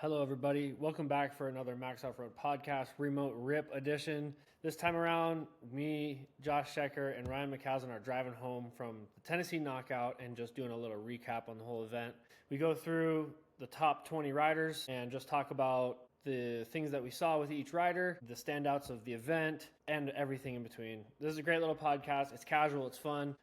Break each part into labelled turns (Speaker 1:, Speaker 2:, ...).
Speaker 1: Hello, everybody. Welcome back for another Max Off-Road Podcast, Remote Rip Edition. This time around, me, Josh Schaecher, and Ryan McCaslin are driving home from the Tennessee Knockout and just doing a little recap on the whole event. We go through the top 20 riders and just talk about the things that we saw with each rider, the standouts of the event, and everything in between. This is a great little podcast. It's casual. It's fun.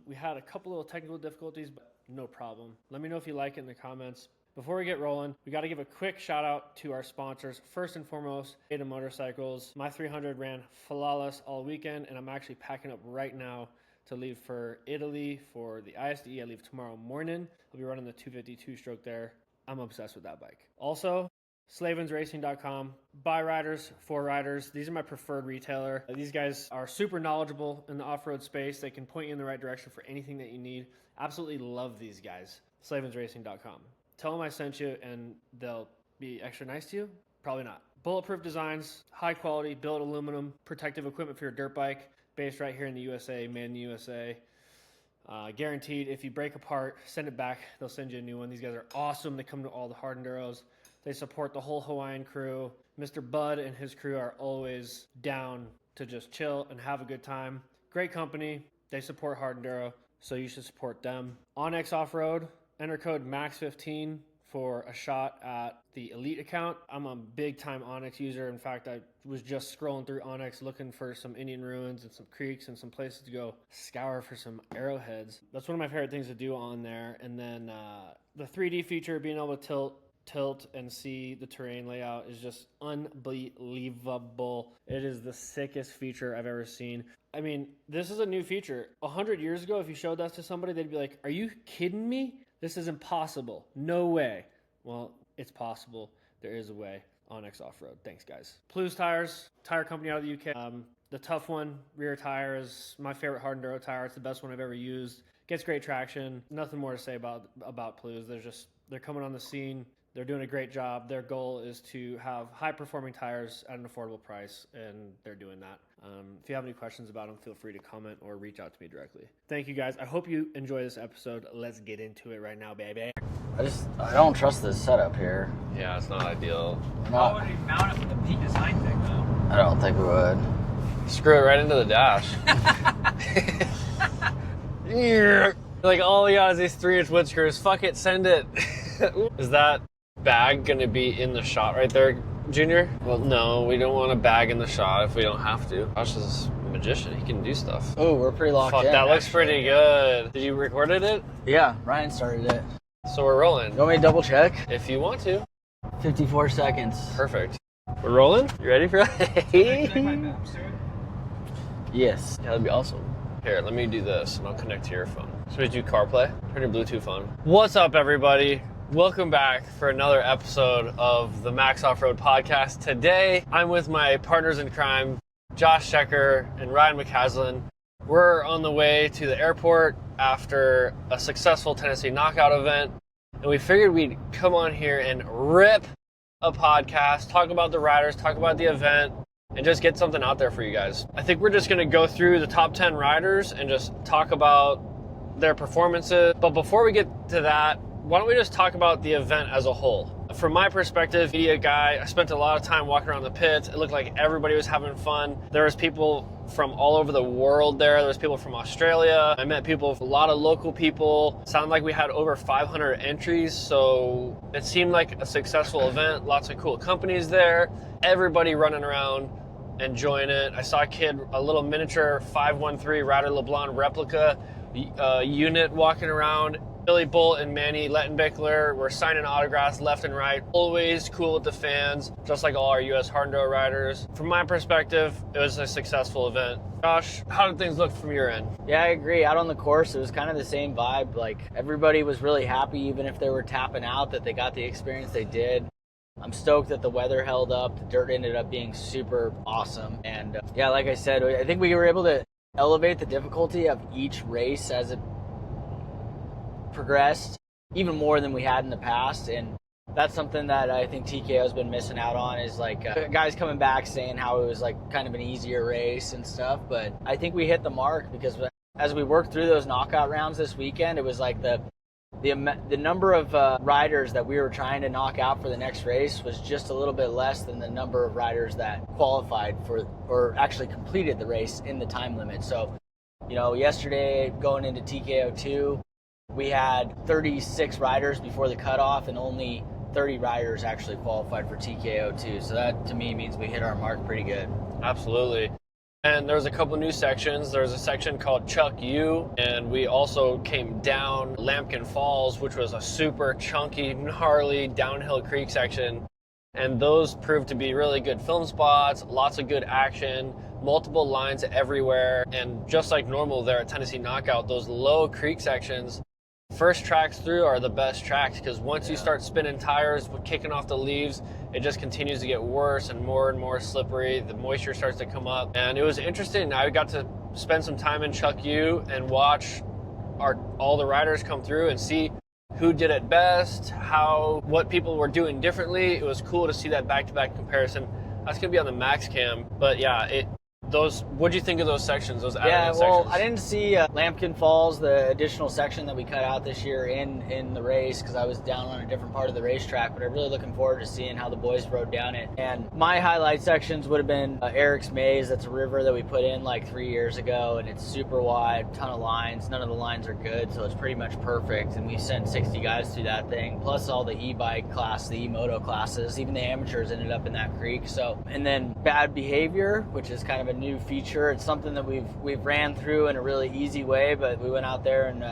Speaker 1: We had a couple little technical difficulties, but no problem. Let me know if you like it in the comments. Before we get rolling, we got to give a quick shout out to our sponsors. First and foremost, Ada Motorcycles. My 300 ran flawless all weekend, and I'm actually packing up right now to leave for Italy for the ISDE. I leave tomorrow morning. I'll be running the 252 stroke there. I'm obsessed with that bike. Also, slavensracing.com. By riders, for riders. These are my preferred retailer. These guys are super knowledgeable in the off-road space. They can point you in the right direction for anything that you need. Absolutely love these guys. slavensracing.com. Tell them I sent you and they'll be extra nice to you? Probably not. Bulletproof designs, high quality, built aluminum, protective equipment for your dirt bike, based right here in the USA, made in the USA. Guaranteed, if you break apart, send it back. They'll send you a new one. These guys are awesome. They come to all the hard enduros. They support the whole Hawaiian crew. Mr. Bud and his crew are always down to just chill and have a good time. Great company. They support hard enduro, so you should support them. Onyx Off-Road. Enter code MAX15 for a shot at the Elite account. I'm a big time Onyx user. In fact, I was just scrolling through Onyx looking for some Indian ruins and some creeks and some places to go scour for some arrowheads. That's one of my favorite things to do on there. And then the 3D feature, being able to tilt and see the terrain layout is just unbelievable. It is the sickest feature I've ever seen. I mean, this is a new feature. 100 years ago, if you showed that to somebody, they'd be like, are you kidding me? This is impossible. No way. Well, it's possible. There is a way. Onyx Off-Road. Thanks, guys. Plu's Tires, tire company out of the UK. The Tough One rear tire is my favorite hard enduro tire. It's the best one I've ever used. Gets great traction. Nothing more to say about Plu's. They're coming on the scene. They're doing a great job. Their goal is to have high-performing tires at an affordable price, and they're doing that. If you have any questions about them, feel free to comment or reach out to me directly. Thank you, guys. I hope you enjoy this episode. Let's get into it right now, baby.
Speaker 2: I don't trust this setup here.
Speaker 1: Yeah, it's not ideal.
Speaker 3: How would we mount it with the Peak Design thing, though?
Speaker 2: I don't think we would.
Speaker 1: Screw it right into the dash. Like, all we got is these 3-inch wood screws. Fuck it, send it. Is that bag going to be in the shot right there, Junior? Well, no, we don't want a bag in the shot if we don't have to. Josh is a magician. He can do stuff.
Speaker 2: Oh, we're pretty locked in.
Speaker 1: Fuck, that looks
Speaker 2: actually
Speaker 1: pretty good. Did you recorded it?
Speaker 2: Yeah, Ryan started it.
Speaker 1: So we're rolling.
Speaker 2: You want me to double check?
Speaker 1: If you want to.
Speaker 2: 54 seconds.
Speaker 1: Perfect. We're rolling? You ready for that?
Speaker 3: Connect my maps to it?
Speaker 2: Yes.
Speaker 1: Yeah, that'd be awesome. Here, let me do this, and I'll connect to your phone. So we do CarPlay. Turn your Bluetooth on. What's up, everybody? Welcome back for another episode of the Max Off-Road Podcast. Today, I'm with my partners in crime, Josh Schaecher and Ryan McCaslin. We're on the way to the airport after a successful Tennessee Knockout event, and we figured we'd come on here and rip a podcast, talk about the riders, talk about the event, and just get something out there for you guys. I think we're just going to go through the top 10 riders and just talk about their performances. But before we get to that, why don't we just talk about the event as a whole? From my perspective, media guy, I spent a lot of time walking around the pits. It looked like everybody was having fun. There was people from all over the world there. There was people from Australia. I met a lot of local people. Sounded like we had over 500 entries, so it seemed like a successful event. Lots of cool companies there. Everybody running around, enjoying it. I saw a little miniature 513 Ryder LeBlanc replica unit walking around. Billy Bolt and Manny Lettenbichler were signing autographs left and right. Always cool with the fans, just like all our U.S. hard enduro riders. From my perspective, it was a successful event. Josh, how did things look from your end?
Speaker 2: Yeah, I agree. Out on the course, it was kind of the same vibe. Like, everybody was really happy, even if they were tapping out, that they got the experience they did. I'm stoked that the weather held up. The dirt ended up being super awesome. And yeah, like I said, I think we were able to elevate the difficulty of each race as it progressed, even more than we had in the past. And that's something that I think TKO has been missing out on, is like guys coming back saying how it was like kind of an easier race and stuff. But I think we hit the mark, because as we worked through those knockout rounds this weekend, it was like the The number of riders that we were trying to knock out for the next race was just a little bit less than the number of riders that qualified for or actually completed the race in the time limit. So, yesterday going into TKO2, we had 36 riders before the cutoff and only 30 riders actually qualified for TKO2. So that to me means we hit our mark pretty good.
Speaker 1: Absolutely. And there's a couple new sections. There's a section called Chuck U, and we also came down Lambkin Falls, which was a super chunky, gnarly downhill creek section. And those proved to be really good film spots, lots of good action, multiple lines everywhere. And just like normal there at Tennessee Knockout, those low creek sections, first tracks through are the best tracks, because once you start spinning tires, kicking off the leaves, it just continues to get worse and more slippery. The moisture starts to come up. And it was interesting. I got to spend some time in Chuck U and watch all the riders come through and see who did it best, what people were doing differently. It was cool to see that back-to-back comparison. That's going to be on the Max Cam. But yeah, what'd you think of those sections, those added sections?
Speaker 2: I didn't see Lambkin Falls, the additional section that we cut out this year in the race, because I was down on a different part of the racetrack, but I'm really looking forward to seeing how the boys rode down it. And my highlight sections would have been Eric's Maze. That's a river that we put in like 3 years ago, and it's super wide, ton of lines. None of the lines are good, so it's pretty much perfect, and we sent 60 guys through that thing, plus all the e-bike class, the e-moto classes. Even the amateurs ended up in that creek. So, and then Bad Behavior, which is kind of a new feature. It's something that we've ran through in a really easy way, but we went out there and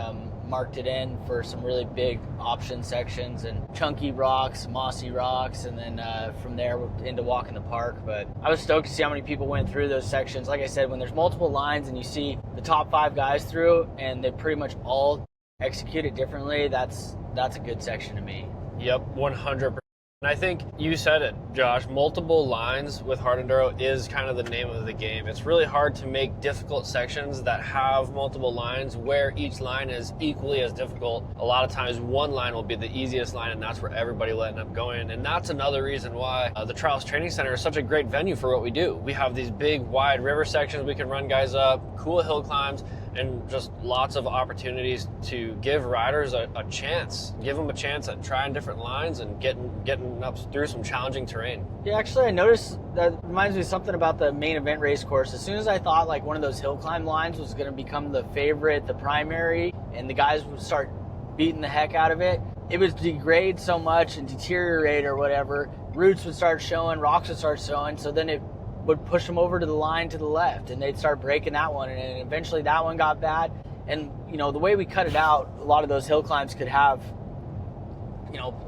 Speaker 2: marked it in for some really big option sections and chunky rocks, mossy rocks, and then from there into walk in the park. But I was stoked to see how many people went through those sections. Like I said, when there's multiple lines and you see the top 5 guys through and they pretty much all execute it differently, that's a good section to me.
Speaker 1: Yep, 100%. And I think you said it, Josh, multiple lines with hard enduro is kind of the name of the game. It's really hard to make difficult sections that have multiple lines where each line is equally as difficult. A lot of times one line will be the easiest line, and that's where everybody will end up going. And that's another reason why the Trials Training Center is such a great venue for what we do. We have these big, wide river sections we can run guys up, cool hill climbs, and just lots of opportunities to give riders a chance. Give them a chance at trying different lines and getting up through some challenging terrain.
Speaker 2: Yeah, actually, I noticed that reminds me of something about the main event race course. As soon as I thought like one of those hill climb lines was going to become the favorite, the primary, and the guys would start beating the heck out of it, it would degrade so much and deteriorate or whatever. Roots would start showing, rocks would start showing, so then it would push them over to the line to the left, and they'd start breaking that one, and eventually that one got bad. And the way we cut it out, a lot of those hill climbs could have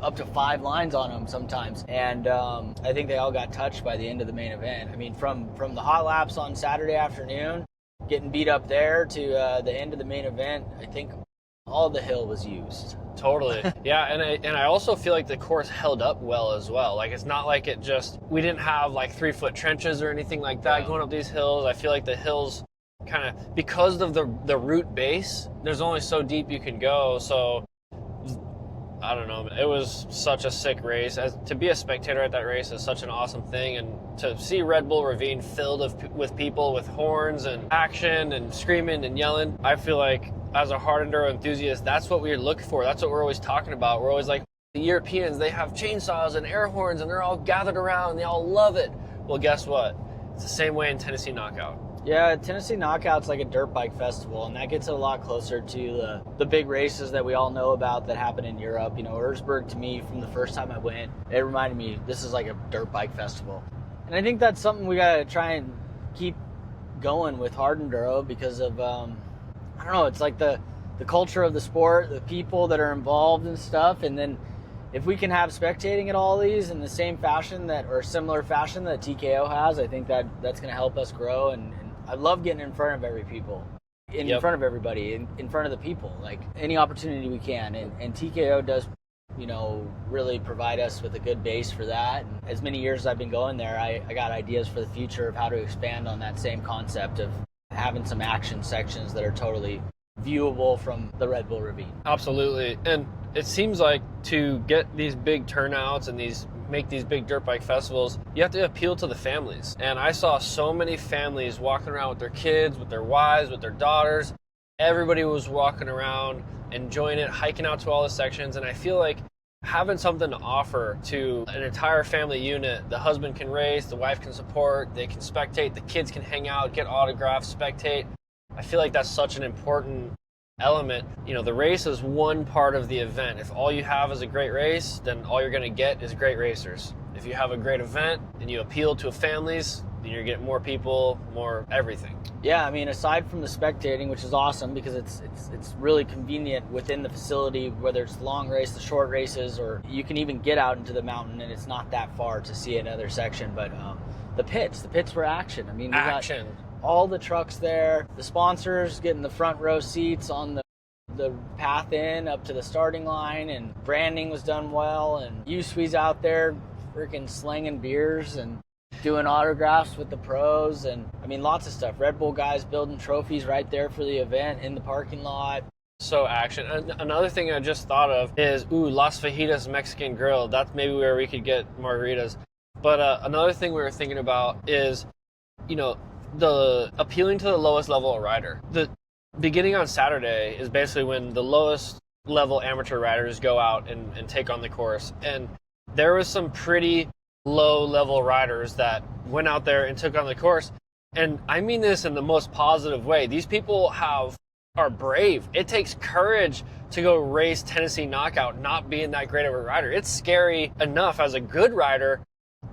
Speaker 2: up to 5 lines on them sometimes, and I think they all got touched by the end of the main event. I mean, from the hot laps on Saturday afternoon, getting beat up there, to the end of the main event, I think all the hill was used.
Speaker 1: Totally. Yeah, and I also feel like the course held up well as well. Like, it's not like we didn't have like 3-foot trenches or anything like that going up these hills. I feel like the hills kind of, because of the root base, there's only so deep you can go. So I don't know. It was such a sick race. To be a spectator at that race is such an awesome thing, and to see Red Bull Ravine filled with people with horns and action and screaming and yelling, I feel like as a hard enduro enthusiast, that's what we look for. That's what we're always talking about. We're always like, the Europeans, they have chainsaws and air horns and they're all gathered around and they all love it. Well, guess what? It's the same way in Tennessee Knockout.
Speaker 2: Yeah, Tennessee Knockout's like a dirt bike festival, and that gets it a lot closer to the big races that we all know about that happen in Europe. Erzberg, to me, from the first time I went, it reminded me this is like a dirt bike festival. And I think that's something we got to try and keep going with hard enduro because of, I don't know, it's like the culture of the sport, the people that are involved and stuff, and then if we can have spectating at all these in the same fashion or similar fashion that TKO has, I think that's going to help us grow. And I love getting in front of in front of everybody, in front of the people, like any opportunity we can. And TKO does, really provide us with a good base for that. And as many years as I've been going there, I got ideas for the future of how to expand on that same concept of having some action sections that are totally viewable from the Red Bull Ravine.
Speaker 1: Absolutely. And it seems like to get these big turnouts and make these big dirt bike festivals, you have to appeal to the families. And I saw so many families walking around with their kids, with their wives, with their daughters, Everybody was walking around, enjoying it, hiking out to all the sections, and I feel like having something to offer to an entire family unit. The husband can race, the wife can support, they can spectate, the kids can hang out, get autographs, spectate. I feel like that's such an important element. You know, the race is one part of the event. If all you have is a great race, then all you're going to get is great racers. If you have a great event and you appeal to families, then you're getting more people, more everything.
Speaker 2: Yeah, I mean, aside from the spectating, which is awesome because it's really convenient within the facility, whether it's the long race, the short races, or you can even get out into the mountain and it's not that far to see another section. But the pits were action. I mean, we got all the trucks there, the sponsors getting the front row seats on the path in up to the starting line, and branding was done well, and USWE's out there freaking slinging beers and doing autographs with the pros, and I mean, lots of stuff. Red Bull guys building trophies right there for the event in the parking lot.
Speaker 1: So action. Another thing I just thought of is, Las Fajitas Mexican Grill. That's maybe where we could get margaritas. But another thing we were thinking about is, you know, the appealing to the lowest level rider. The beginning on Saturday is basically when the lowest level amateur riders go out and take on the course. And there was some pretty low level riders that went out there and took on the course. And I mean this in the most positive way. These people are brave. It takes courage to go race Tennessee Knockout not being that great of a rider. It's scary enough as a good rider.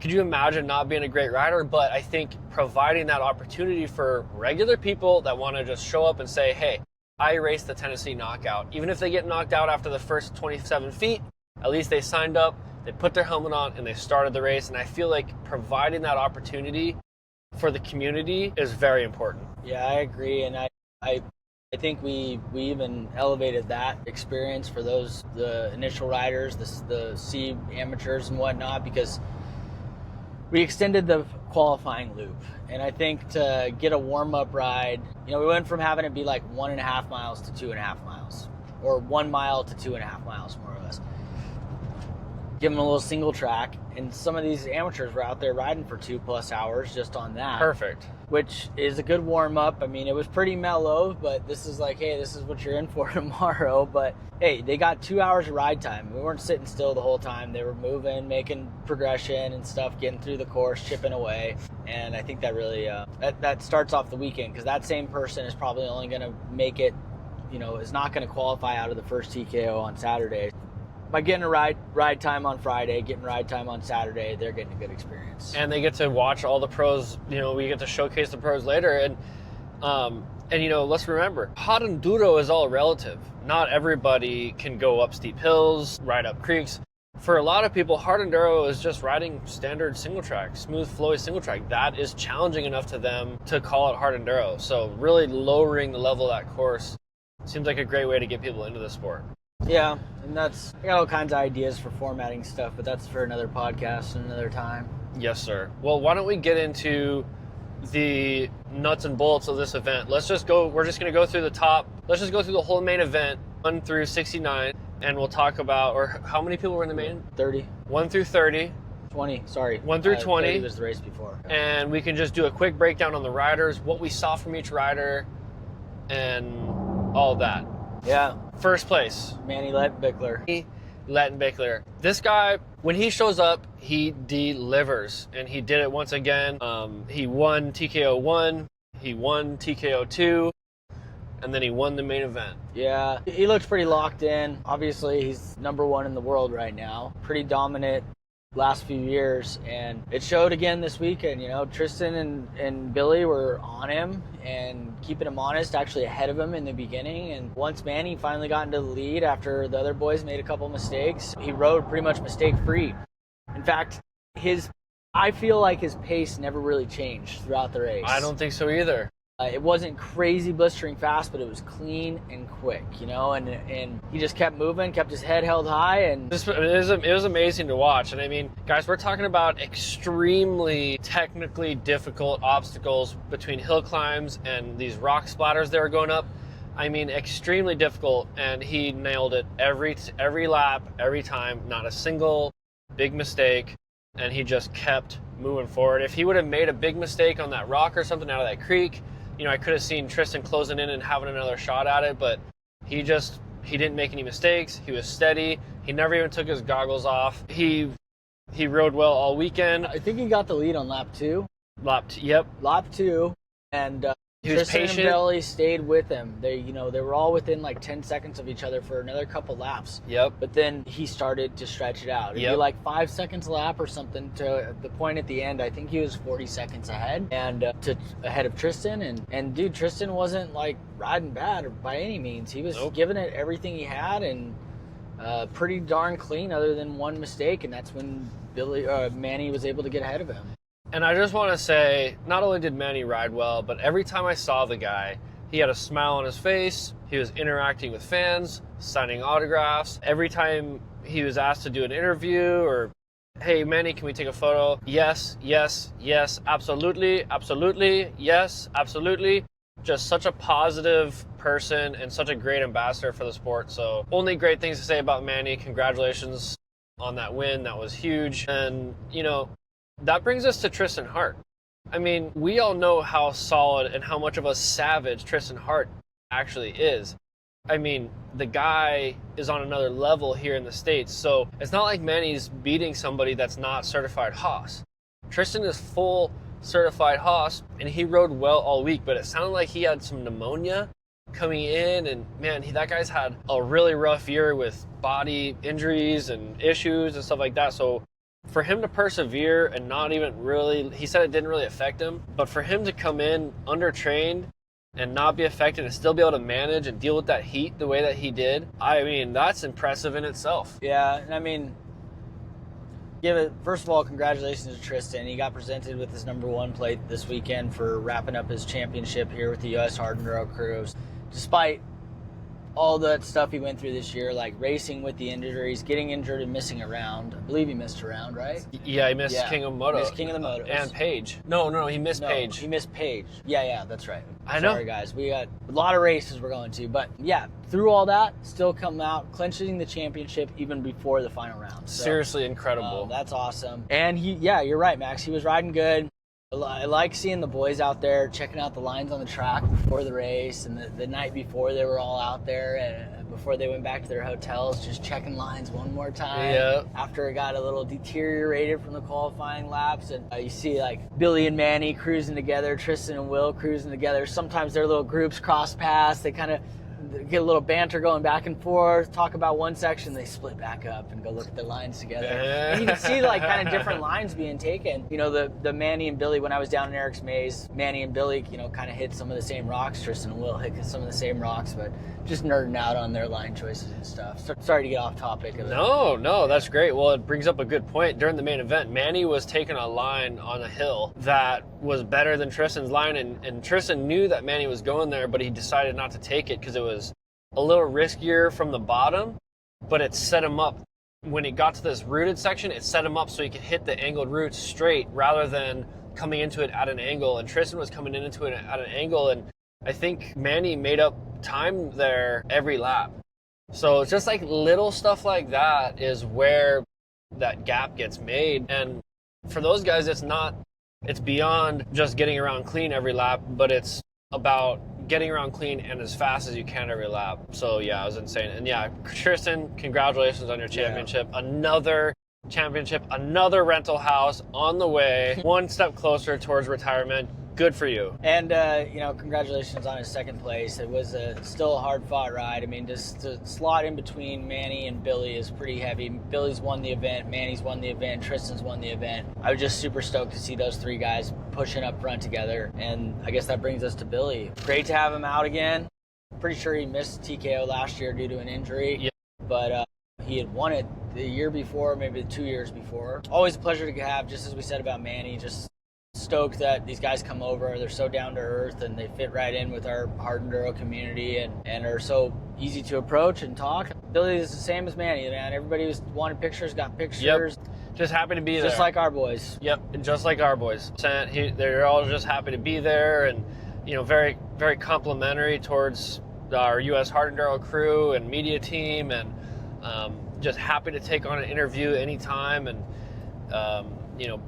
Speaker 1: Could you imagine not being a great rider? But I think providing that opportunity for regular people that want to just show up and say, hey, I raced the Tennessee Knockout. Even if they get knocked out after the first 27 feet, at least they signed up, they put their helmet on, and they started the race. And I feel like providing that opportunity for the community is very important.
Speaker 2: Yeah, I agree. And I think we even elevated that experience for the initial riders, the C amateurs and whatnot, because we extended the qualifying loop. And I think to get a warm-up ride, you know, we went from having it be like 1.5 miles to 2.5 miles, or 1 mile to 2.5 miles, more or less. Give them a little single track, and some of these amateurs were out there riding for 2+ hours just on that.
Speaker 1: Perfect.
Speaker 2: Which is a good warm-up. I mean, it was pretty mellow, but this is like, hey, this is what you're in for tomorrow. But hey, they got 2 hours of ride time. We weren't sitting still the whole time. They were moving, making progression and stuff, getting through the course, chipping away. And I think that really that starts off the weekend, because that same person is probably only going to make it, you know, is not going to qualify out of the first TKO on Saturday. By getting a ride time on Friday, getting ride time on Saturday, they're getting a good experience.
Speaker 1: And they get to watch all the pros. You know, we get to showcase the pros later. And you know, let's remember, hot enduro is all relative. Not everybody can go up steep hills, ride up creeks. For a lot of people, hard enduro is just riding standard single track, smooth flowy single track. That is challenging enough to them to call it hard enduro. So really lowering the level of that course seems like a great way to get people into the sport.
Speaker 2: Yeah, and I got all kinds of ideas for formatting stuff, but that's for another podcast and another time.
Speaker 1: Yes, sir. Well, why don't we get into the nuts and bolts of this event? We're just going to go through the top. Let's just go through the whole main event, 1 through 69, and we'll talk about, or how many people were in the main?
Speaker 2: 30.
Speaker 1: 1 through 30.
Speaker 2: 20, sorry.
Speaker 1: 1 through 20.
Speaker 2: 30 was the race before.
Speaker 1: And we can just do a quick breakdown on the riders, what we saw from each rider, and all that.
Speaker 2: Yeah.
Speaker 1: First place,
Speaker 2: Manny
Speaker 1: Lettenbichler. This guy, when he shows up, he delivers, and he did it once again. He won TKO 1, he won TKO 2, and then he won the main event.
Speaker 2: Yeah, he looks pretty locked in. Obviously, he's #1 in the world right now. Pretty dominant last few years, and it showed again this weekend. You know, Tristan and Billy were on him and keeping him honest, actually ahead of him in the beginning. And once Manny finally got into the lead after the other boys made a couple mistakes, he rode pretty much mistake-free. In fact, I feel like his pace never really changed throughout the race.
Speaker 1: I don't think so either.
Speaker 2: It wasn't crazy blistering fast, but it was clean and quick, you know, and he just kept moving, kept his head held high. And
Speaker 1: it was amazing to watch. And I mean, guys, we're talking about extremely technically difficult obstacles between hill climbs and these rock splatters they were going up. I mean, extremely difficult, and he nailed it every lap, every time, not a single big mistake, and he just kept moving forward. If he would have made a big mistake on that rock or something out of that creek, I could have seen Tristan closing in and having another shot at it, but he didn't make any mistakes. He was steady. He never even took his goggles off. He rode well all weekend.
Speaker 2: I think he got the lead on lap 2.
Speaker 1: Yep.
Speaker 2: Lap 2, and
Speaker 1: He was
Speaker 2: Tristan
Speaker 1: patient.
Speaker 2: and Billy stayed with him. They were all within like 10 seconds of each other for another couple laps.
Speaker 1: Yep.
Speaker 2: But then he started to stretch it out. It'd be
Speaker 1: Yep.
Speaker 2: like 5 seconds a lap or something to the point at the end. I think he was 40 seconds ahead and ahead of Tristan. And dude, Tristan wasn't like riding bad or by any means. He was giving it everything he had and pretty darn clean other than one mistake. And that's when Manny was able to get ahead of him.
Speaker 1: And I just want to say, not only did Manny ride well, but every time I saw the guy, he had a smile on his face. He was interacting with fans, signing autographs. Every time he was asked to do an interview or, hey, Manny, can we take a photo? Yes, yes, yes, absolutely, absolutely, yes, absolutely. Just such a positive person and such a great ambassador for the sport. So only great things to say about Manny. Congratulations on that win. That was huge. And, that brings us to Tristan Hart. I mean, we all know how solid and how much of a savage Tristan Hart actually is. I mean, the guy is on another level here in the States. So it's not like Manny's beating somebody that's not certified Haas. Tristan is full certified Haas, and he rode well all week, but it sounded like he had some pneumonia coming in, and man, that guy's had a really rough year with body injuries and issues and stuff like that. So for him to persevere and not even really, he said it didn't really affect him, but for him to come in undertrained and not be affected and still be able to manage and deal with that heat the way that he did, I mean, that's impressive in itself.
Speaker 2: Yeah, and I mean, first of all, congratulations to Tristan. He got presented with his #1 plate this weekend for wrapping up his championship here with the U.S. Hard Enduro Crews. Despite all that stuff he went through this year, like racing with the injuries, getting injured and missing a round. I believe he missed a round, right?
Speaker 1: Yeah, he missed King of Moto.
Speaker 2: Missed King of the Motos.
Speaker 1: And Page. No, he missed Page.
Speaker 2: He missed Page. Yeah, that's right.
Speaker 1: I know.
Speaker 2: Sorry, guys. We got a lot of races we're going to. But, yeah, through all that, still come out, clinching the championship even before the final round. So,
Speaker 1: seriously incredible.
Speaker 2: That's awesome. And, you're right, Max. He was riding good. I like seeing the boys out there checking out the lines on the track before the race, and the night before they were all out there, and before they went back to their hotels, just checking lines one more time.
Speaker 1: Yeah.
Speaker 2: After it got a little deteriorated from the qualifying laps, and you see like Billy and Manny cruising together, Tristan and Will cruising together. Sometimes their little groups cross paths. They kind of get a little banter going back and forth, talk about one section, they split back up and go look at the lines together. And you can see like kind of different lines being taken. The Manny and Billy, when I was down in Eric's Maze, Manny and Billy, kind of hit some of the same rocks. Tristan and Will hit some of the same rocks, but just nerding out on their line choices and stuff. So, sorry to get off topic.
Speaker 1: No, that's great. Well, it brings up a good point. During the main event, Manny was taking a line on a hill that was better than Tristan's line, and Tristan knew that Manny was going there, but he decided not to take it because it was a little riskier from the bottom, but it set him up. When he got to this rooted section, it set him up so he could hit the angled roots straight rather than coming into it at an angle, and Tristan was coming into it at an angle, and I think Manny made up time there every lap. So it's just like little stuff like that is where that gap gets made, and for those guys it's beyond just getting around clean every lap, but it's about getting around clean and as fast as you can every lap. So yeah, it was insane. And yeah, Tristan, congratulations on your championship. Yeah. Another championship, another rental house on the way, one step closer towards retirement. Good for you.
Speaker 2: And, congratulations on his second place. It was still a hard-fought ride. I mean, just to slot in between Manny and Billy is pretty heavy. Billy's won the event, Manny's won the event, Tristan's won the event. I was just super stoked to see those three guys pushing up front together. And I guess that brings us to Billy. Great to have him out again. Pretty sure he missed TKO last year due to an injury.
Speaker 1: Yeah.
Speaker 2: But he had won it the year before, maybe 2 years before. Always a pleasure to have, just as we said about Manny, just stoked that these guys come over. They're so down to earth and they fit right in with our hard enduro community and are so easy to approach and talk. Billy is the same as Manny, man. Everybody was wanted pictures, got pictures.
Speaker 1: Yep. Just happy to be there.
Speaker 2: Just like our boys.
Speaker 1: Yep, just like our boys. They're all just happy to be there, and very, very complimentary towards our U.S. Hard Enduro crew and media team, and just happy to take on an interview anytime. And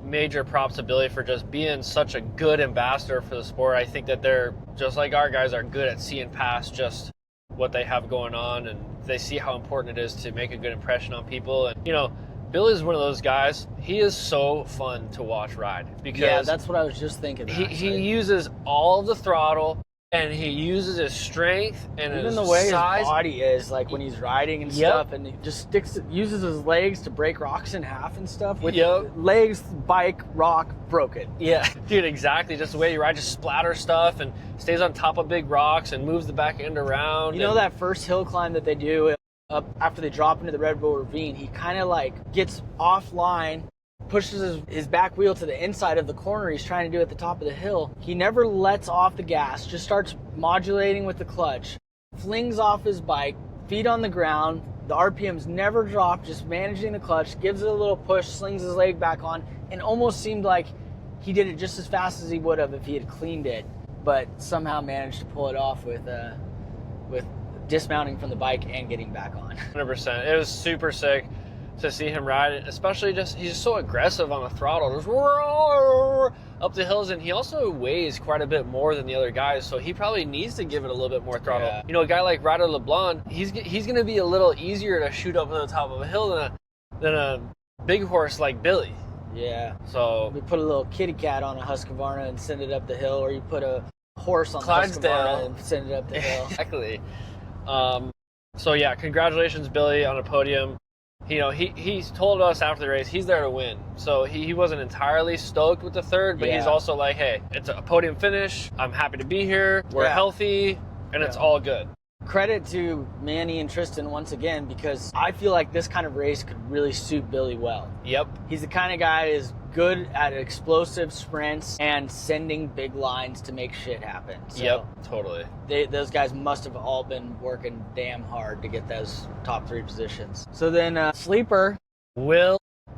Speaker 1: major props to Billy for just being such a good ambassador for the sport. I think that they're, just like our guys, are good at seeing past just what they have going on, and they see how important it is to make a good impression on people. And, Billy is one of those guys. He is so fun to watch ride because
Speaker 2: that's what I was just thinking.
Speaker 1: He uses all the throttle, and he uses his strength and
Speaker 2: even
Speaker 1: his
Speaker 2: the way
Speaker 1: size.
Speaker 2: His body is, like when he's riding and stuff, and he just uses his legs to break rocks in half and stuff. With legs, bike, rock, broken.
Speaker 1: Yeah, dude, exactly. Just the way he rides, just splatter stuff and stays on top of big rocks and moves the back end around.
Speaker 2: You know that first hill climb that they do up after they drop into the Red Bull Ravine, he kind of like gets offline, pushes his back wheel to the inside of the corner he's trying to do at the top of the hill. He never lets off the gas, just starts modulating with the clutch, flings off his bike, feet on the ground, the RPMs never drop, just managing the clutch, gives it a little push, slings his leg back on, and almost seemed like he did it just as fast as he would have if he had cleaned it, but somehow managed to pull it off with dismounting from the bike and getting back on.
Speaker 1: 100%. It was super sick to see him ride, especially he's just so aggressive on the throttle, just up the hills, and he also weighs quite a bit more than the other guys, so he probably needs to give it a little bit more throttle.
Speaker 2: Yeah.
Speaker 1: A guy like Ryder LeBlanc, he's going to be a little easier to shoot up on the top of a hill than a big horse like Billy.
Speaker 2: Yeah.
Speaker 1: So
Speaker 2: we put a little kitty cat on a Husqvarna and send it up the hill, or you put a horse on the
Speaker 1: Clydesdale
Speaker 2: Husqvarna and send it up the hill.
Speaker 1: Exactly. So yeah, congratulations, Billy, on a podium. He told us after the race he's there to win. So he wasn't entirely stoked with the third, but he's also like, hey, it's a podium finish. I'm happy to be here. We're healthy, and it's all good.
Speaker 2: Credit to Manny and Tristan once again, because I feel like this kind of race could really suit Billy well.
Speaker 1: Yep.
Speaker 2: He's the kind of guy who's good at explosive sprints and sending big lines to make shit happen. So
Speaker 1: yep, totally.
Speaker 2: Those guys must have all been working damn hard to get those top 3 positions. So then sleeper.
Speaker 1: Will.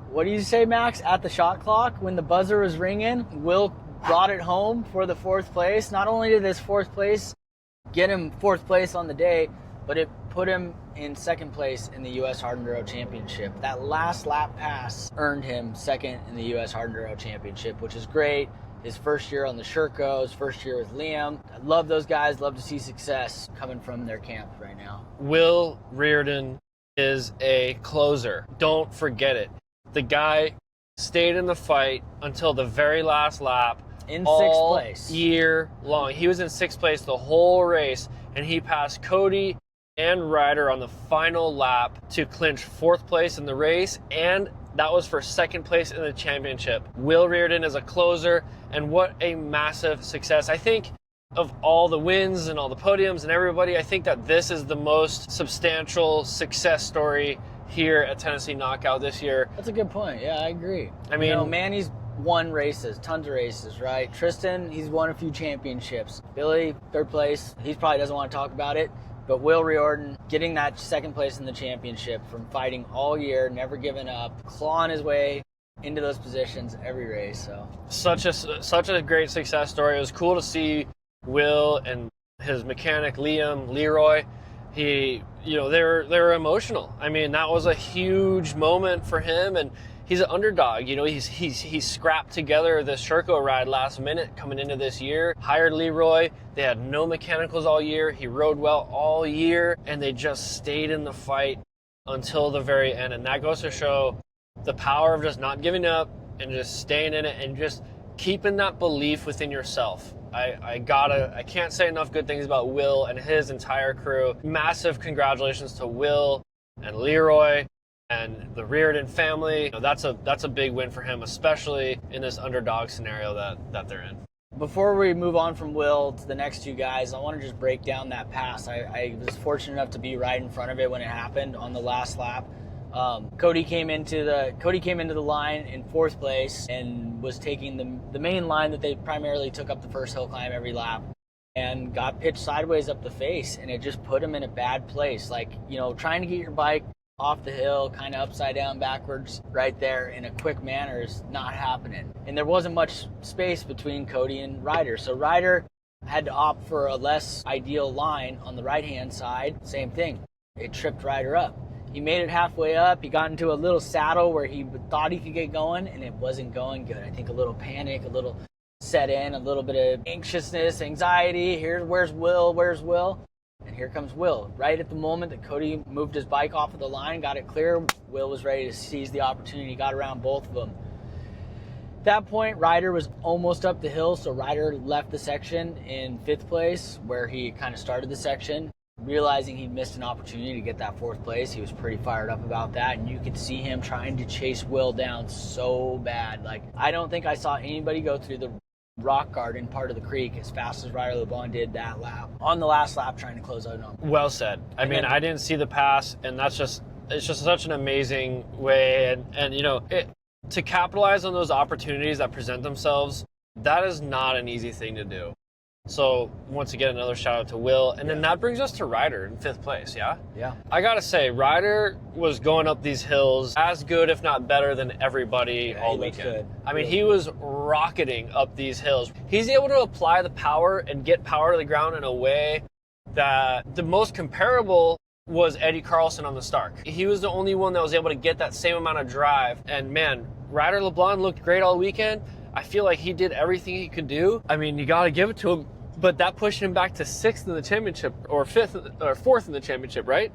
Speaker 2: What do you say, Max? At the shot clock, when the buzzer was ringing, Will brought it home for the 4th place. Not only did this 4th place get him 4th place on the day, but it put him in 2nd place in the U.S. Hard Enduro Championship. That last lap pass earned him 2nd in the U.S. Hard Enduro Championship, which is great. His first year on the Sherco, his first year with Liam. I love those guys, love to see success coming from their camp right now.
Speaker 1: Will Reardon is a closer. Don't forget it. The guy stayed in the fight until the very last lap.
Speaker 2: In 6th place.
Speaker 1: Year long. He was in 6th place the whole race, and he passed Cody and Ryder on the final lap to clinch 4th place in the race, and that was for 2nd place in the championship. Will Reardon is a closer, and what a massive success. I think of all the wins and all the podiums and everybody, I think that this is the most substantial success story here at Tennessee Knockout this year.
Speaker 2: That's a good point. Yeah, I agree.
Speaker 1: I mean,
Speaker 2: Manny's won races, tons of races, right? Tristan, he's won a few championships. Billy, 3rd place. He probably doesn't want to talk about it. But Will Riordan getting that 2nd place in the championship from fighting all year, never giving up, clawing his way into those positions every race. So
Speaker 1: such a great success story. It was cool to see Will and his mechanic Leroy. They were emotional. I mean, that was a huge moment for him, and he's an underdog. He's scrapped together this Sherco ride last minute coming into this year, hired Leroy. They had no mechanicals all year. He rode well all year, and they just stayed in the fight until the very end. And that goes to show the power of just not giving up and just staying in it and just keeping that belief within yourself. I can't say enough good things about Will and his entire crew. Massive congratulations to Will and Leroy and the Reardon family. That's a big win for him, especially in this underdog scenario that they're in.
Speaker 2: Before we move on from Will to the next 2 guys, I want to just break down that pass. I was fortunate enough to be right in front of it when it happened on the last lap. Cody came into the line in 4th place and was taking the main line that they primarily took up the first hill climb every lap, and got pitched sideways up the face, and it just put him in a bad place. Like, trying to get your bike off the hill, kind of upside down, backwards, right there in a quick manner is not happening. And there wasn't much space between Cody and Ryder. So Ryder had to opt for a less ideal line on the right-hand side. Same thing. It tripped Ryder up. He made it halfway up. He got into a little saddle where he thought he could get going, and it wasn't going good. I think a little panic, a little set in, a little bit of anxiousness, anxiety. Where's Will? Where's Will? And here comes Will. Right at the moment that Cody moved his bike off of the line, got it clear, Will was ready to seize the opportunity, got around both of them. At that point, Ryder was almost up the hill, so Ryder left the section in 5th place, where he kind of started the section. Realizing he missed an opportunity to get that 4th place, he was pretty fired up about that, and you could see him trying to chase Will down so bad. Like, I don't think I saw anybody go through the rock garden part of the creek as fast as Ryder LeBlanc did that lap, on the last lap trying to close out on him.
Speaker 1: Well said. I mean, I didn't see the pass, and it's just such an amazing way, and you know, to capitalize on those opportunities that present themselves, that is not an easy thing to do. So once again, another shout out to Will. And then that brings us to Ryder in 5th place, yeah?
Speaker 2: Yeah.
Speaker 1: I gotta say, Ryder was going up these hills as good, if not better, than everybody all weekend.
Speaker 2: Good.
Speaker 1: I mean, he was rocketing up these hills. He's able to apply the power and get power to the ground in a way that the most comparable was Eddie Carlson on the Stark. He was the only one that was able to get that same amount of drive. And man, Ryder LeBlanc looked great all weekend. I feel like he did everything he could do. I mean, you got to give it to him, but that pushed him back to 6th in the championship, or 5th or 4th in the championship, right?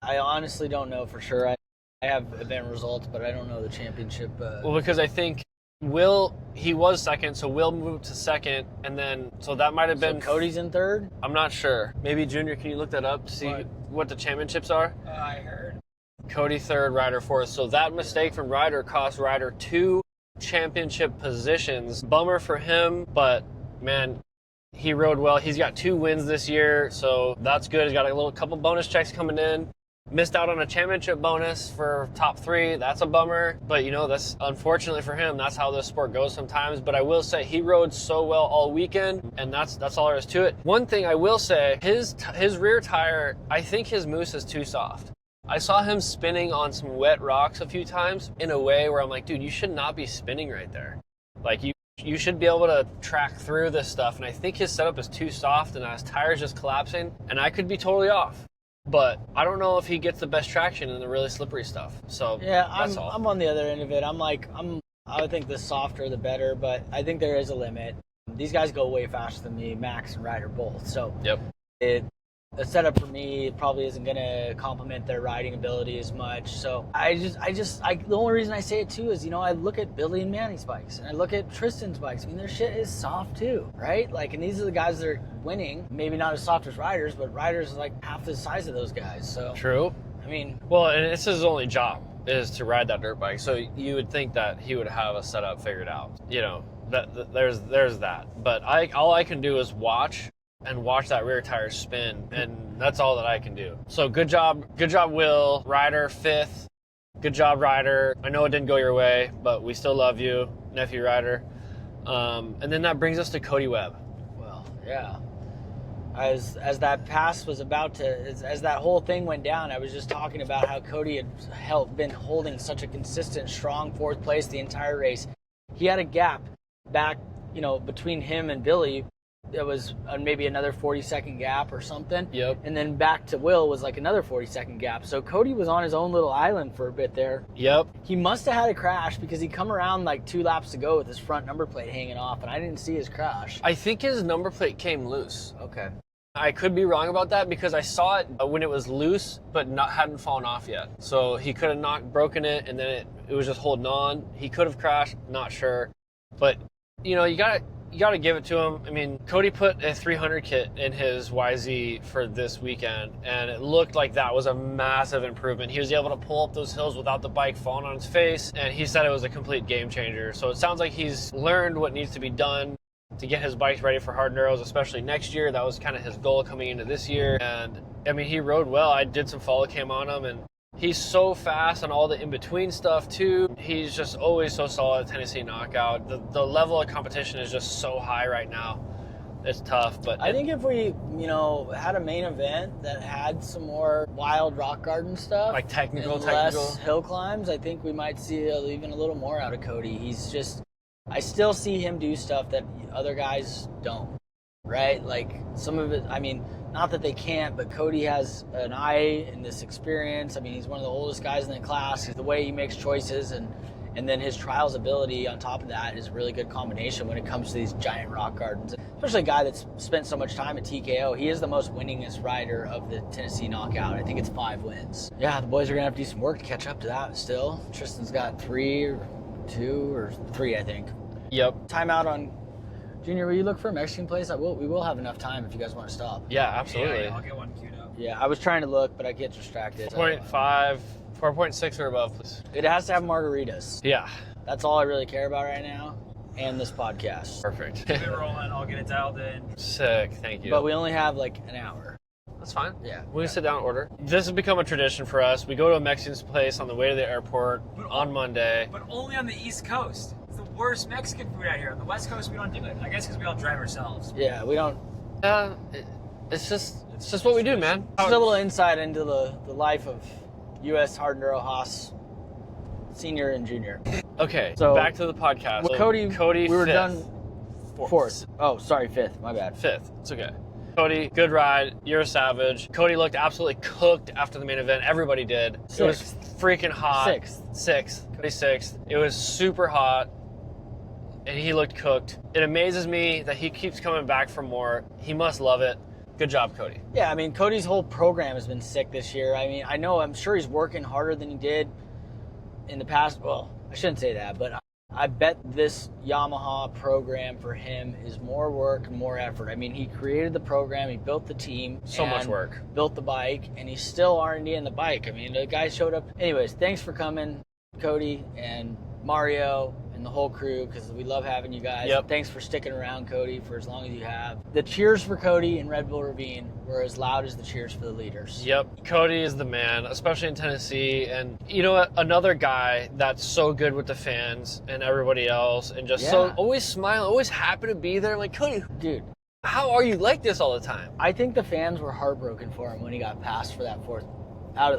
Speaker 2: I honestly don't know for sure. I have event results, but I don't know the championship.
Speaker 1: Well, because I think Will, he was 2nd, so Will moved to 2nd, and then, so that might have been...
Speaker 2: Cody's in 3rd?
Speaker 1: I'm not sure. Maybe Junior, can you look that up to see what the championships are?
Speaker 3: I heard.
Speaker 1: Cody 3rd, Ryder 4th. So that mistake from Ryder cost Ryder 2 championship positions. Bummer for him, but man, he rode well. He's got 2 wins this year, so that's good. He's got a couple bonus checks coming in. Missed out on a championship bonus for top 3. That's a bummer, but you know, that's unfortunately for him. That's how this sport goes sometimes. But I will say he rode so well all weekend, and that's all there is to it. One thing I will say, his rear tire, I think his mousse is too soft. I saw him spinning on some wet rocks a few times in a way where I'm like, dude, you should not be spinning right there. Like, you should be able to track through this stuff. And I think his setup is too soft and his tire's just collapsing. And I could be totally off. But I don't know if he gets the best traction in the really slippery stuff. So
Speaker 2: yeah,
Speaker 1: that's all.
Speaker 2: I'm on the other end of it. I would think the softer the better, but I think there is a limit. These guys go way faster than me, Max and Ryder both. So
Speaker 1: yep.
Speaker 2: The setup for me probably isn't going to complement their riding ability as much. So the only reason I say it too is, you know, I look at Billy and Manny's bikes and I look at Tristan's bikes. I mean, their shit is soft too, right? Like, and these are the guys that are winning. Maybe not as soft as Riders, but Riders are like half the size of those guys. So
Speaker 1: true.
Speaker 2: I mean,
Speaker 1: well, and it's his only job is to ride that dirt bike. So you would think that he would have a setup figured out. You know, there's that. But all I can do is watch that rear tire spin, and that's all that I can do. So good job, Will. Ryder 5th. Good job, Ryder. I know it didn't go your way, but we still love you, nephew Ryder. And then that brings us to Cody Webb.
Speaker 2: Well, yeah. As that pass was about to, as that whole thing went down, I was just talking about how Cody had been holding such a consistent, strong 4th place the entire race. He had a gap back, you know, between him and Billy. It was maybe another 40-second gap or something.
Speaker 1: Yep.
Speaker 2: And then back to Will was like another 40-second gap. So Cody was on his own little island for a bit there.
Speaker 1: Yep.
Speaker 2: He must have had a crash because he come around like 2 laps to go with his front number plate hanging off, and I didn't see his crash.
Speaker 1: I think his number plate came loose.
Speaker 2: Okay.
Speaker 1: I could be wrong about that because I saw it when it was loose but hadn't fallen off yet. So he could have not broken it, and then it was just holding on. He could have crashed, not sure. But, you know, you got to give it to him. I mean, Cody put a 300 kit in his YZ for this weekend, and it looked like that was a massive improvement. He was able to pull up those hills without the bike falling on his face, and he said it was a complete game changer. So it sounds like he's learned what needs to be done to get his bikes ready for hard narrows, especially next year. That was kind of his goal coming into this year. And, I mean, he rode well. I did some follow cam on him, and he's so fast on all the in-between stuff, too. He's just always so solid at Tennessee Knockout. The level of competition is just so high right now. It's tough, but...
Speaker 2: I think if we, you know, had a main event that had some more wild rock garden stuff...
Speaker 1: Like technical.
Speaker 2: Less hill climbs, I think we might see even a little more out of Cody. He's just... I still see him do stuff that other guys don't. right? Like some of it, I mean, not that they can't, but Cody has an eye in this experience. I mean, he's one of the oldest guys in the class. The way he makes choices and then his trials ability on top of that is a really good combination when it comes to these giant rock gardens. Especially a guy that's spent so much time at TKO. He is the most winningest rider of the Tennessee Knockout. I think it's 5 wins. Yeah, the boys are going to have to do some work to catch up to that still. Tristan's got 3 or 2 or 3, I think.
Speaker 1: Yep.
Speaker 2: Timeout on Junior, will you look for a Mexican place? We will have enough time if you guys want to stop.
Speaker 1: Yeah, absolutely.
Speaker 3: Yeah, I'll get one queued up.
Speaker 2: Yeah, I was trying to look, but I get distracted.
Speaker 1: 4.5, 4.6 or above, please.
Speaker 2: It has to have margaritas.
Speaker 1: Yeah.
Speaker 2: That's all I really care about right now, and this podcast.
Speaker 1: Perfect.
Speaker 3: Keep it rolling. I'll get it dialed in.
Speaker 1: Sick. Thank you.
Speaker 2: But we only have like an hour.
Speaker 1: That's fine.
Speaker 2: Yeah.
Speaker 1: We can sit down and order. This has become a tradition for us. We go to a Mexican place on the way to the airport on Monday.
Speaker 3: But only on the East Coast. It's the worst Mexican food out here. On the West Coast, we don't do it. I guess because we all drive ourselves.
Speaker 2: Yeah, we don't.
Speaker 1: It's just what we do, man.
Speaker 2: Just a little insight into the life of U.S. Hard Enduro Haas Senior and Junior.
Speaker 1: Okay,
Speaker 2: So,
Speaker 1: back to the podcast.
Speaker 2: Well, Cody, we were
Speaker 1: fifth.
Speaker 2: done fourth. Oh, sorry, fifth. My bad.
Speaker 1: Fifth. It's okay. Cody, good ride. You're a savage. Cody looked absolutely cooked after the main event. Everybody did. It was freaking hot. Sixth. Cody sixth. It was super hot, and he looked cooked. It amazes me that he keeps coming back for more. He must love it. Good job, Cody.
Speaker 2: Yeah, I mean, Cody's whole program has been sick this year. I mean, I'm sure he's working harder than he did in the past. Well, I shouldn't say that, but I bet this Yamaha program for him is more work and more effort. I mean, he created the program, he built the team.
Speaker 1: So much work.
Speaker 2: Built the bike, and he's still R&D in the bike. I mean, the guy showed up. Anyways, thanks for coming, Cody and Mario and the whole crew, because we love having you guys.
Speaker 1: Yep.
Speaker 2: Thanks for sticking around, Cody, for as long as you have. The cheers for Cody in Red Bull Ravine were as loud as the cheers for the leaders.
Speaker 1: Yep. Cody is the man, especially in Tennessee. And you know what? Another guy that's so good with the fans and everybody else and just so always smiling, always happy to be there. I'm like, Cody,
Speaker 2: Dude,
Speaker 1: how are you like this all the time?
Speaker 2: I think the fans were heartbroken for him when he got passed for that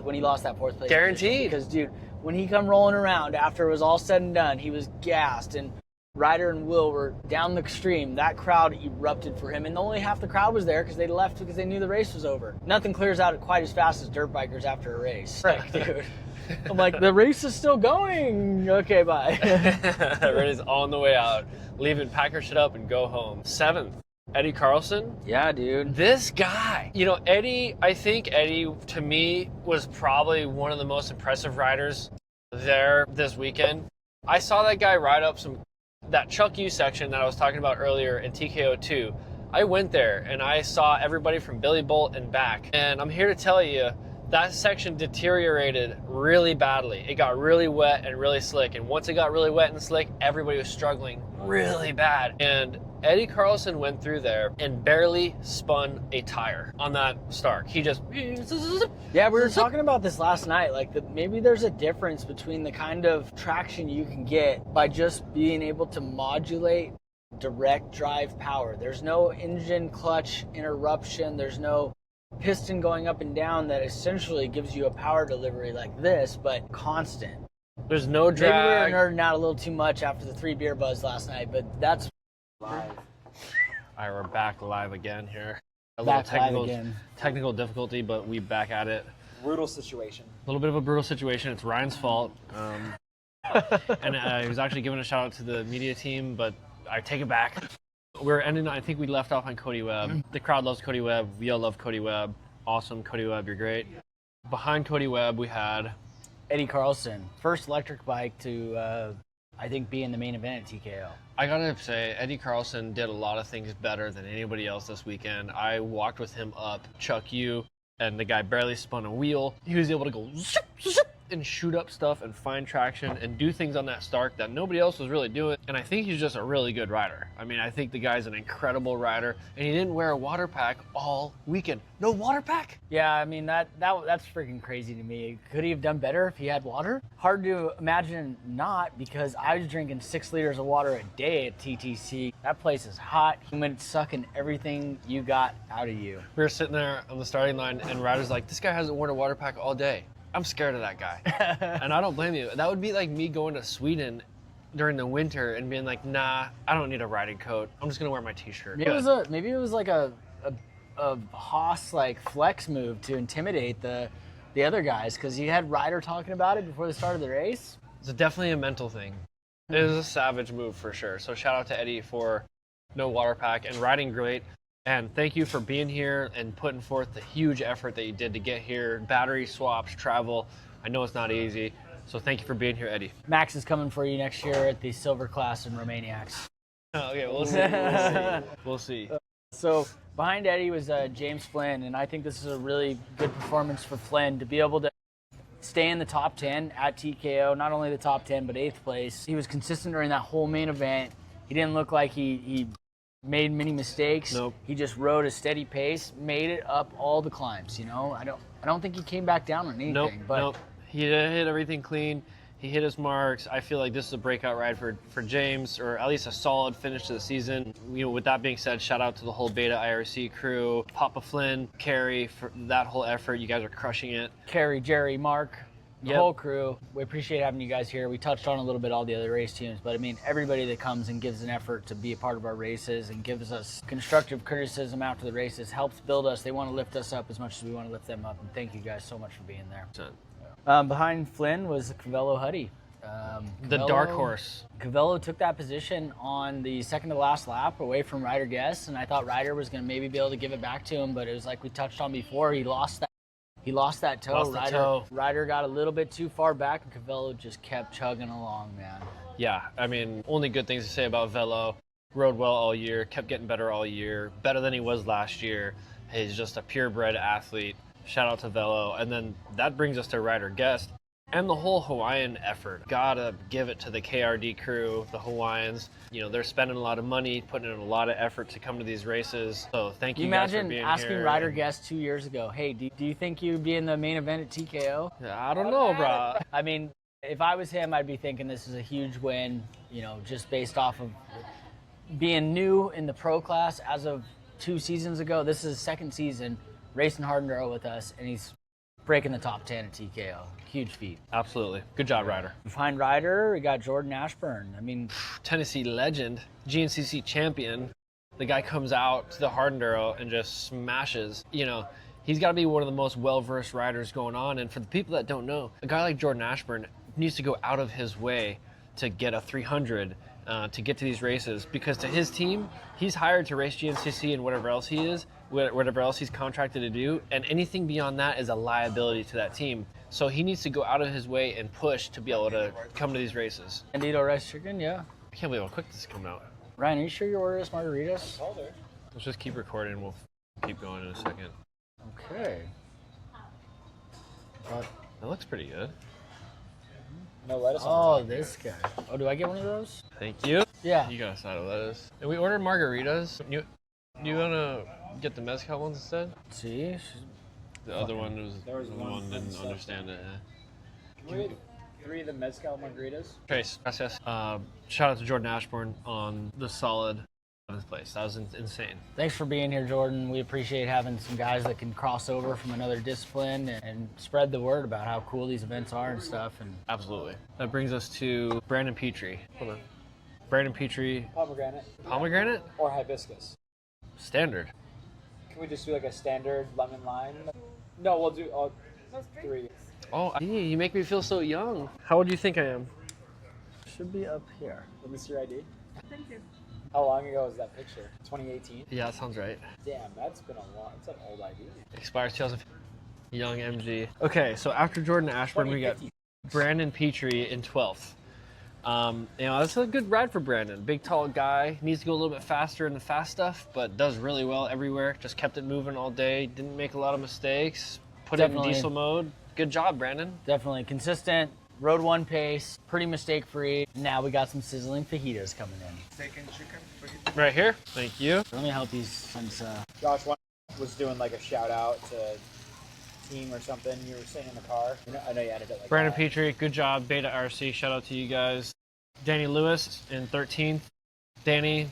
Speaker 2: when he lost that fourth place.
Speaker 1: Guaranteed.
Speaker 2: Because, dude, when he come rolling around after it was all said and done, he was gassed, and Ryder and Will were down the stream. That crowd erupted for him, and only half the crowd was there because they left because they knew the race was over. Nothing clears out quite as fast as dirt bikers after a race. Like, dude. I'm like, the race is still going. Okay, bye.
Speaker 1: Ready's on the way out. Leave it, pack her shit up, and go home. 7th, Eddie Carlson.
Speaker 2: Yeah, dude.
Speaker 1: This guy, I think Eddie, to me, was probably one of the most impressive riders there this weekend. I saw that guy ride up that Chuck U section that I was talking about earlier in TKO2. I went there and I saw everybody from Billy Bolt and back. And I'm here to tell you, that section deteriorated really badly. It got really wet and really slick. And once it got really wet and slick, everybody was struggling really bad. And Eddie Carlson went through there and barely spun a tire on that Stark. He just...
Speaker 2: Yeah, we were talking about this last night. Like, maybe there's a difference between the kind of traction you can get by just being able to modulate direct drive power. There's no engine clutch interruption. There's no piston going up and down that essentially gives you a power delivery like this, but constant.
Speaker 1: There's no drag.
Speaker 2: Maybe we were nerding out a little too much after the 3 beer buzz last night, but that's live.
Speaker 1: All right, we're back live again here. Technical difficulty, but we back at it.
Speaker 4: Brutal situation.
Speaker 1: A little bit of a brutal situation. It's Ryan's fault. And he was actually giving a shout out to the media team, but I take it back. We're ending, I think we left off on Cody Webb. The crowd loves Cody Webb. We all love Cody Webb. Awesome, Cody Webb, you're great. Behind Cody Webb, we had
Speaker 2: Eddie Carlson, first electric bike to, I think, be in the main event at TKO.
Speaker 1: I gotta say, Eddie Carlson did a lot of things better than anybody else this weekend. I walked with him up Chuck U, and the guy barely spun a wheel. He was able to go zip, zip, and shoot up stuff and find traction and do things on that Stark that nobody else was really doing. And I think he's just a really good rider. I mean, I think the guy's an incredible rider, and he didn't wear a water pack all weekend. No water pack?
Speaker 2: Yeah, I mean, that's freaking crazy to me. Could he have done better if he had water? Hard to imagine not, because I was drinking 6 liters of water a day at TTC. That place is hot, humid, sucking everything you got out of you.
Speaker 1: We were sitting there on the starting line, and Ryder's like, this guy hasn't worn a water pack all day. I'm scared of that guy. And I don't blame you. That would be like me going to Sweden during the winter and being like, nah, I don't need a riding coat. I'm just gonna wear my t-shirt.
Speaker 2: Maybe it was like a Haas like flex move to intimidate the other guys, because you had Ryder talking about it before the start of the race.
Speaker 1: It's definitely a mental thing. It is a savage move for sure. So shout out to Eddie for no water pack and riding great. And thank you for being here and putting forth the huge effort that you did to get here. Battery swaps, travel. I know it's not easy. So thank you for being here, Eddie.
Speaker 2: Max is coming for you next year at the silver class in Romaniacs.
Speaker 1: Okay, we'll see. We'll see.
Speaker 2: So behind Eddie was James Flynn, and I think this is a really good performance for Flynn to be able to stay in the top 10 at TKO, not only the top 10, but 8th place. He was consistent during that whole main event. He didn't look like he made many mistakes.
Speaker 1: Nope.
Speaker 2: He just rode a steady pace, made it up all the climbs, you know? I don't think he came back down on anything.
Speaker 1: Nope. He hit everything clean. He hit his marks. I feel like this is a breakout ride for James, or at least a solid finish to the season. You know, with that being said, shout out to the whole Beta IRC crew, Papa Flynn, Carrie, for that whole effort. You guys are crushing it.
Speaker 2: Carrie, Jerry, Mark, the whole crew. We appreciate having you guys here. We touched on a little bit all the other race teams, but I mean, everybody that comes and gives an effort to be a part of our races and gives us constructive criticism after the races helps build us. They want to lift us up as much as we want to lift them up, and thank you guys so much for being there. Behind Flynn was Cavello Huddy.
Speaker 1: The dark horse.
Speaker 2: Cavello took that position on the second to last lap away from Ryder Guest, and I thought Ryder was going to maybe be able to give it back to him, but it was like we touched on before. He lost that toe. Ryder got a little bit too far back, and Cavello just kept chugging along, man.
Speaker 1: Yeah, I mean, only good things to say about Velo. Rode well all year, kept getting better all year, better than he was last year. He's just a purebred athlete. Shout out to Velo. And then that brings us to Ryder Guest and the whole Hawaiian effort. Gotta give it to the KRD crew, the Hawaiians. You know, they're spending a lot of money, putting in a lot of effort to come to these races. So thank you guys for being here.
Speaker 2: Imagine asking Ryder Guest 2 years ago, hey, do you think you'd be in the main event at TKO?
Speaker 1: I don't know, bro.
Speaker 2: I mean, if I was him, I'd be thinking this is a huge win, you know, just based off of being new in the pro class as of 2 seasons ago. This is his second season racing hard enduro with us, and he's breaking the top 10 at TKO. Huge feat.
Speaker 1: Absolutely. Good job, Ryder.
Speaker 2: Behind Ryder, we got Jordan Ashburn. I mean,
Speaker 1: Tennessee legend, GNCC champion. The guy comes out to the hard enduro and just smashes. You know, he's got to be one of the most well-versed riders going on. And for the people that don't know, a guy like Jordan Ashburn needs to go out of his way to get a 300 to get to these races, because to his team, he's hired to race GNCC and whatever else he is, whatever else he's contracted to do, and anything beyond that is a liability to that team. So he needs to go out of his way and push to be able to come to these races.
Speaker 2: Bandito rice chicken, yeah.
Speaker 1: I can't believe how quick this is coming out.
Speaker 2: Ryan, are you sure you ordered us margaritas?
Speaker 1: Let's just keep recording. We'll keep going in a second.
Speaker 2: Okay.
Speaker 1: That looks pretty good.
Speaker 3: No lettuce.
Speaker 2: Oh, this guy. Oh, do I get one of those?
Speaker 1: Thank you.
Speaker 2: Yeah.
Speaker 1: You got a side of lettuce. And we ordered margaritas. You want to get the mezcal ones instead?
Speaker 2: See?
Speaker 1: The other one was
Speaker 3: There was
Speaker 1: the
Speaker 3: one
Speaker 1: one didn't
Speaker 3: stuff.
Speaker 1: understand it.
Speaker 3: Can we get 3 of the mezcal margaritas?
Speaker 1: Trace, gracias. Shout out to Jordan Ashburn on the solid 7th place. That was insane.
Speaker 2: Thanks for being here, Jordan. We appreciate having some guys that can cross over from another discipline and spread the word about how cool these events are and stuff. And
Speaker 1: Absolutely. That brings us to Brandon Petrie. Hold on. Brandon Petrie.
Speaker 3: Pomegranate
Speaker 1: Pomegranate?
Speaker 3: or hibiscus.
Speaker 1: Standard.
Speaker 3: Can we just do like a standard lemon lime? No, we'll do 3.
Speaker 1: Oh, you make me feel so young. How old do you think I am?
Speaker 2: should be up here.
Speaker 3: Let me see your ID.
Speaker 4: Thank you.
Speaker 3: How long ago was that picture? 2018?
Speaker 1: Yeah, that sounds right.
Speaker 3: Damn, that's been a lot. It's an old ID.
Speaker 1: Expires 2000. Young MG. Okay, so after Jordan Ashburn, we got
Speaker 3: 2050.
Speaker 1: Brandon Petrie in 12th. That's a good ride for Brandon. Big, tall guy. Needs to go a little bit faster in the fast stuff, but does really well everywhere. Just kept it moving all day. Didn't make a lot of mistakes. Put it in
Speaker 2: Definitely.
Speaker 1: diesel mode. Good job, Brandon.
Speaker 2: Definitely consistent, road one pace, pretty mistake free. Now we got some sizzling fajitas coming in.
Speaker 4: Steak and chicken.
Speaker 1: Right here. Thank you.
Speaker 2: Let me help you since
Speaker 3: Josh was doing like a shout out to team or something. You were saying in the car. I know you added it like
Speaker 1: Brandon
Speaker 3: that.
Speaker 1: Petrie, good job. Beta RC, shout out to you guys. Danny Lewis in 13th. Danny,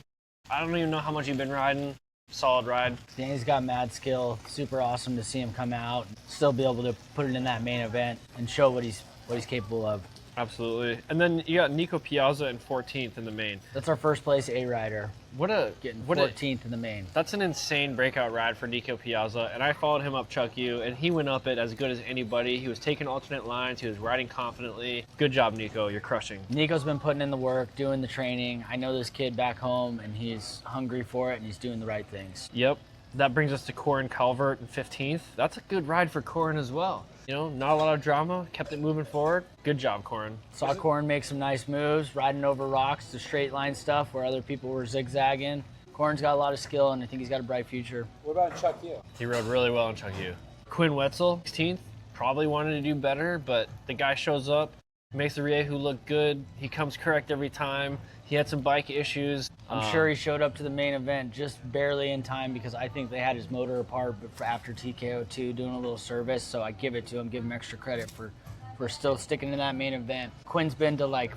Speaker 1: I don't even know how much you've been riding. Solid ride.
Speaker 2: Danny's got mad skill. Super awesome to see him come out, still be able to put it in that main event and show what he's capable of.
Speaker 1: Absolutely. And then you got Nico Piazza in 14th in the main.
Speaker 2: That's our first place A rider. Getting 14th in the main.
Speaker 1: That's an insane breakout ride for Nico Piazza, and I followed him up Chuck U, and he went up it as good as anybody. He was taking alternate lines. He was riding confidently. Good job, Nico. You're crushing.
Speaker 2: Nico's been putting in the work, doing the training. I know this kid back home, and he's hungry for it, and he's doing the right things.
Speaker 1: Yep. That brings us to Corin Calvert in 15th. That's a good ride for Corin as well. You know, not a lot of drama, kept it moving forward. Good job, Corin.
Speaker 2: Saw Corin make some nice moves, riding over rocks to straight line stuff where other people were zigzagging. Corin's got a lot of skill, and I think he's got a bright future.
Speaker 3: What about Chuck U?
Speaker 1: He rode really well in Chuck U. Quinn Wetzel, 16th, probably wanted to do better, but the guy shows up, makes the Riehu look good. He comes correct every time. He had some bike issues.
Speaker 2: I'm sure he showed up to the main event just barely in time because I think they had his motor apart after TKO2 doing a little service, so I give it to him, give him extra credit for still sticking in that main event. Quinn's been to like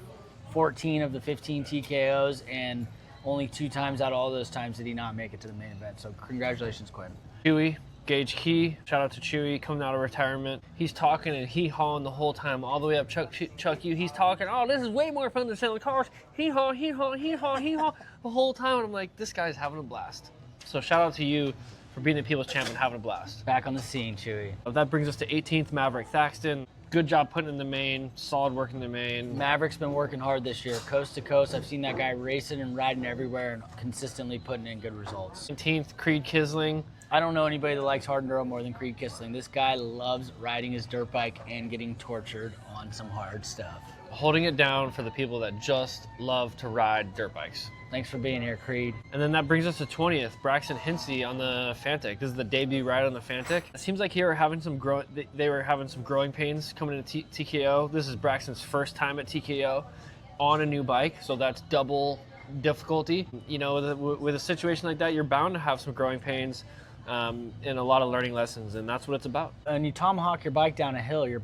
Speaker 2: 14 of the 15 TKOs, and only 2 times out of all those times did he not make it to the main event, so congratulations, Quinn.
Speaker 1: Chewy, Gage Key, shout out to Chewy, coming out of retirement. He's talking and hee-hawing the whole time, all the way up Chuck U. He's talking, oh, this is way more fun than selling cars. Hee-haw, hee-haw, hee-haw, hee-haw, the whole time. And I'm like, this guy's having a blast. So shout out to you for being the People's Champion, having a blast.
Speaker 2: Back on the scene, Chewy.
Speaker 1: That brings us to 18th, Maverick Thaxton. Good job putting in the main, solid work in the main.
Speaker 2: Maverick's been working hard this year, coast to coast. I've seen that guy racing and riding everywhere and consistently putting in good results.
Speaker 1: 17th, Creed Kisling.
Speaker 2: I don't know anybody that likes hard enduro more than Creed Kisling. This guy loves riding his dirt bike and getting tortured on some hard stuff.
Speaker 1: Holding it down for the people that just love to ride dirt bikes.
Speaker 2: Thanks for being here, Creed.
Speaker 1: And then that brings us to 20th, Braxton Hinsey on the Fantic. This is the debut ride on the Fantic. It seems like they were having some growing pains coming into TKO. This is Braxton's first time at TKO on a new bike, so that's double difficulty. You know, with a situation like that, you're bound to have some growing pains. And a lot of learning lessons, and that's what it's about.
Speaker 2: When you tomahawk your bike down a hill, you're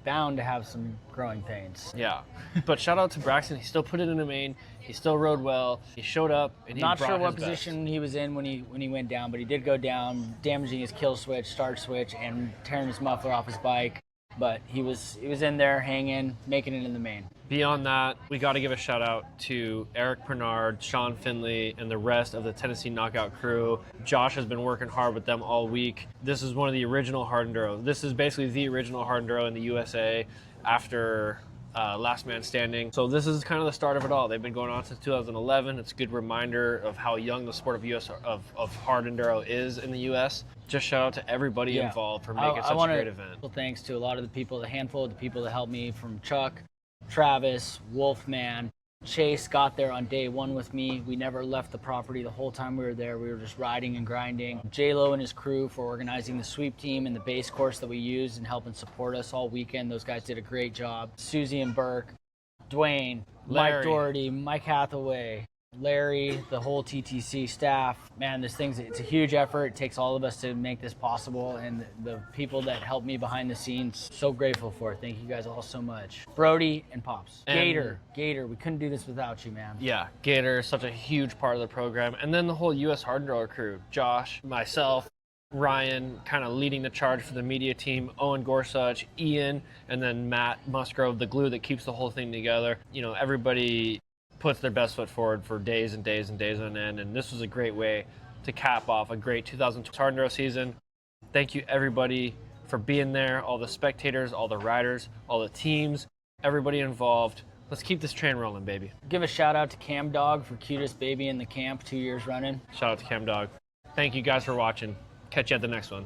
Speaker 2: bound to have some growing pains.
Speaker 1: Yeah, but shout out to Braxton. He still put it in the main. He still rode well. He showed up, and he
Speaker 2: Not
Speaker 1: brought
Speaker 2: sure what
Speaker 1: his best.
Speaker 2: position he was in when he went down, but he did go down, damaging his kill switch, start switch, and tearing his muffler off his bike. But he was in there hanging, making it in the main.
Speaker 1: Beyond that, we got to give a shout out to Eric Bernard, Sean Finley, and the rest of the Tennessee Knockout crew. Josh has been working hard with them all week. This is one of the original hard enduro. This is basically the original hard enduro in the USA after Last Man Standing. So this is kind of the start of it all. They've been going on since 2011. It's a good reminder of how young the sport of hard enduro is in the US. Just shout out to everybody involved for making such a great event.
Speaker 2: Thanks to a lot of the people, a handful of the people that helped me, from Chuck, Travis, Wolfman, Chase got there on day one with me. We never left the property the whole time we were there. We were just riding and grinding. J-Lo and his crew for organizing the sweep team and the base course that we used and helping support us all weekend. Those guys did a great job. Susie and Burke, Dwayne, Mike Doherty, Mike Hathaway, Larry, the whole TTC staff. Man, it's a huge effort. It takes all of us to make this possible, and the people that helped me behind the scenes, so grateful for it. Thank you guys all so much. Brody and Pops. Gator, we couldn't do this without you, man.
Speaker 1: Yeah, Gator is such a huge part of the program. And then the whole US Hard Enduro crew, Josh, myself, Ryan, kind of leading the charge for the media team, Owen Gorsuch, Ian, and then Matt Musgrove, the glue that keeps the whole thing together. You know, everybody puts their best foot forward for days and days and days on end, and this was a great way to cap off a great 2020 Hard Enduro season. Thank you, everybody, for being there, all the spectators, all the riders, all the teams, everybody involved. Let's keep this train rolling, baby.
Speaker 2: Give a shout out to Cam Dog for cutest baby in the camp 2 years running.
Speaker 1: Shout out to Cam Dog. Thank you guys for watching. Catch you at the next one.